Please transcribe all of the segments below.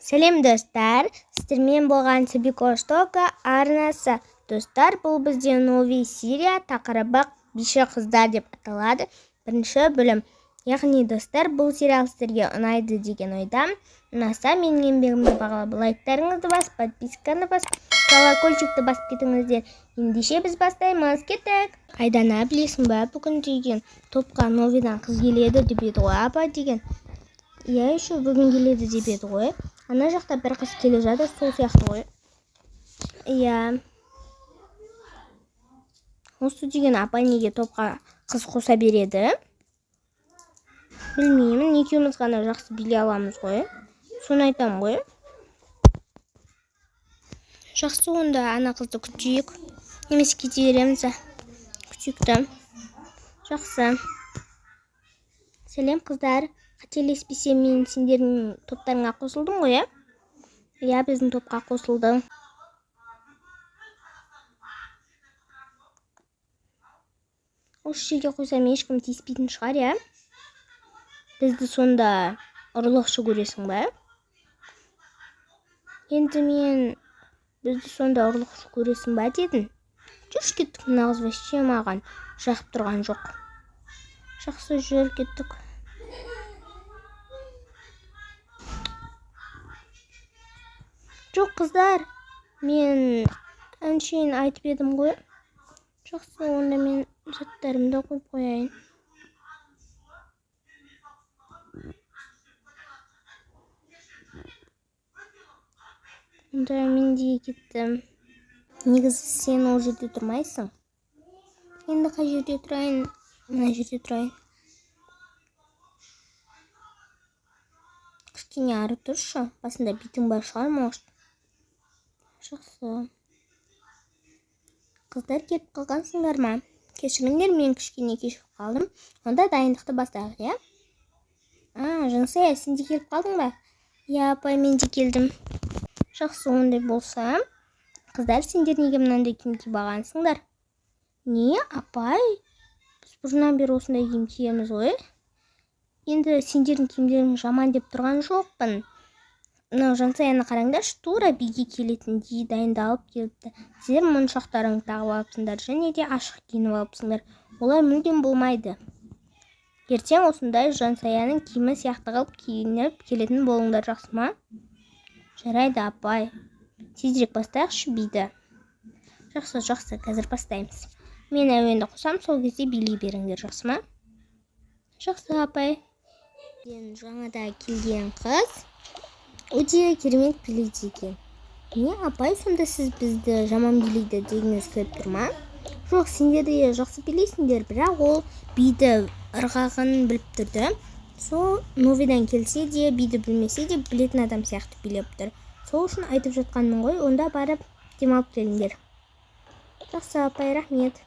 Сәлем достар, сіздермен болған Сибикоштока арнасы. Достар, бұл бізде новый серия, тақырыбы биші қыздар деп аталады. Бірінші бөлім. Яғни достар, бұл сериал сіздерге ұнайды деген ойдам. Ұнаса менің еңбегімді бағалап, лайктарыңызды басып, подписканы басып, колокольчикті басып кетіңіздер. Ендеше біз бастаймыз, кеттік. Айдана білесің бе, бүгін деген топқа новыйдан қыз келеді деп еді ғой, апа деген. Иә, еще бүгін келеді деп еді ғой. Ана жақта бір қыз келе жатыр, сол сияқты ғой. Иә. Осы деген апай неге топқа қыз қоса береді? Білмеймін, екеуміз ғана жақсы билей аламыз ғой. Соны айтам ғой. Жақсы, онда ана қызды күтейік. Немесе кете береміз. Күтейікті. Жақсы. Сәлем қыздар. Қателеспесем, мен сендердің топтарыңа қосылдым ғой, иә? Иә, біздің топқа қосылдың. Осы жерге қойсам ешкім тиіспейтін шығар, иә? Бізді сонда ұрлықшы көресің бе? Енді мен бізді сонда ұрлықшы көресің бе дедің? Жүрш кеттік, мына қыз вообще маған жақып тұрған жоқ. Жақсы, жүр кеттік. Жоқ қыздар, мен әншейін айтып едім ғой. Жақсы, онда мен заттарымды қойып қояйын. Онда мен де кеттім. Негізі сен ол жерде тұрмайсың. Енді қай жерде тұрайын? Мына жерде тұрайын. Кішкене ары тұршы. Басында битің бар шығар, может. Жақсы. Қыздар келіп қалғансыңдар ма? Кешіріңдер, мен кішкене кешігіп қалдым. Онда дайындықты бастайық, иә? Жансая, сен де келіп қалдың ба? Иә, апай, мен де келдім. Жақсы, ондай болса. Қыздар, сендер неге мынандай киім киіп алғансыңдар? Не, апай? Біз бұрыннан бері осындай киім киеміз ғой. Енді сендердің киімдерің жаман деп тұрған жоқпын. Мынау Жансаяны қараңдаршы, тура биге келетіндей дайындалып келіпті. Сіздер моншақтарың тағып алыпсыңдар, және де ашық киініп алыпсыңдар. Олай мүлдем болмайды. Ертең осындай Жансаяның киімі сияқты қылып киініп келетін болыңдар, жақсы ма? Жарайды, апай. Тезірек бастайықшы биді. Жақсы, қазір бастаймыз. Мен әуенді қосам, сол кезде билей беріңдер, жақсы ма? Жақсы, апай. Жаңада келген қыз өте керемет билейді екен. Не, апай, сонда сіз бізді жаман билейді дегіңіз келіп тұр ма? Жоқ, сендер де жақсы билейсіңдер, бірақ ол биді ырғағын біліп тұрды. Сол новыйдан келсе де, биді білмесе де білетін адам сияқты билеп тұр. Сол үшін айтып жатқанмын ғой, онда барып демалып келіңдер. Жақсы, апай, рахмет.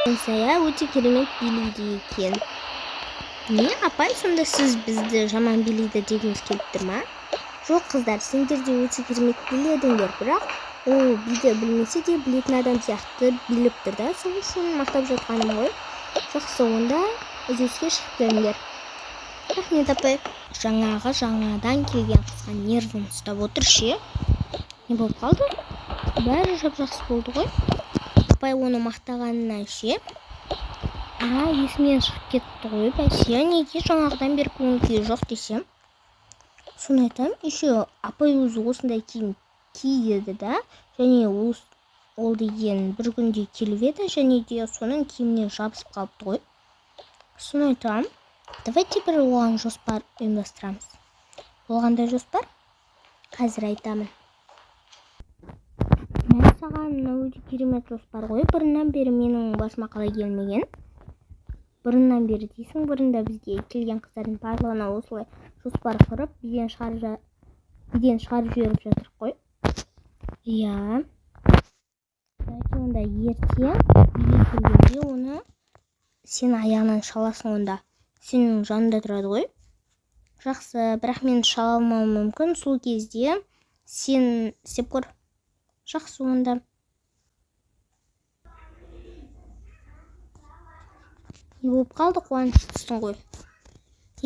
Жансая өте керемет билейді екен. Не, апай, сонда сіз бізді жаман билейді дегіңіз келіп тұр ма? Жоқ, қыздар, сендер де өте керемет биледіңдер, бірақ ол биді білмесе де білетін адам сияқты билеп тұр да, сол үшін мақтап жатқаным ғой. Жақсы, онда үзіліске шығып келіңдер. Рахмет, апай. Жаңадан келген қызға нервін ұстап отыр ше. Не болып қалды? Бәрі жақсы болды ғой. Апай оны мақтағанына ше. Есімнен шығып кетті ғой. Бәсе, неге жаңағыдан бері көңіл жоқ десем? Соны айтам, еще апай өзі осындай киім киеді да, және ол деген бір күнде келіп еді, және де соның киіміне жабысып қалыпты ғой. Соны айтам, давайте бір оған жоспар ұйымдастырамыз. Болғандай жоспар? Қазір айтамын. саған мынау өте керемет жоспар ғой. Бұрыннан бері менің басыма қалай келмеген? Бұрыннан бері дейсің, бұрында бізге келген қыздардың барлығына осылай жоспар құрып, биден шығарып жіберіп жатыр ғой. Иә. Онда ертең үйге келгенде оны сен аяғынан шаласың онда. Сенің жанында тұрады ғой. Жақсы, бірақ мен шала алмауым мүмкін. Сол кезде сен істеп көр. Жақсы онда. Не болып қалды, қуаныштысың ғой.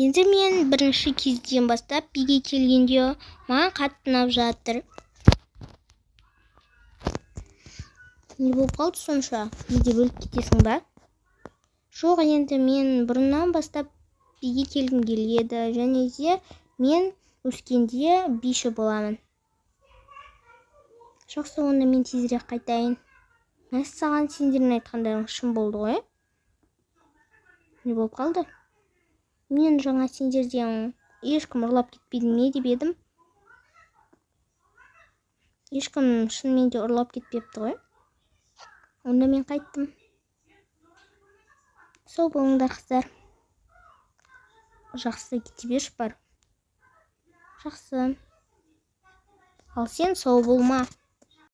Енді мен бірінші кезден бастап биге келгенде маған қатты ұнап жатыр. Не болып қалды сонша? Неге бөліп кетесің ба? Жоқ, енді мен бұрыннан бастап биге келгім келеді, және де мен өскенде биші боламын. Жақсы, онда мен тезірек қайтайын. Саған сендердің айтқандарың шын болды ғой. Не болып қалды? Мен жаңа сендерден ешкім ұрлап кетпеді ме деп едім. Ешкім шынымен де ұрлап кетпепті ғой. Онда мен қайттым. Сау болыңдар қыздар. Жақсы, кете берші бар. Жақсы. Ал сен сау болма.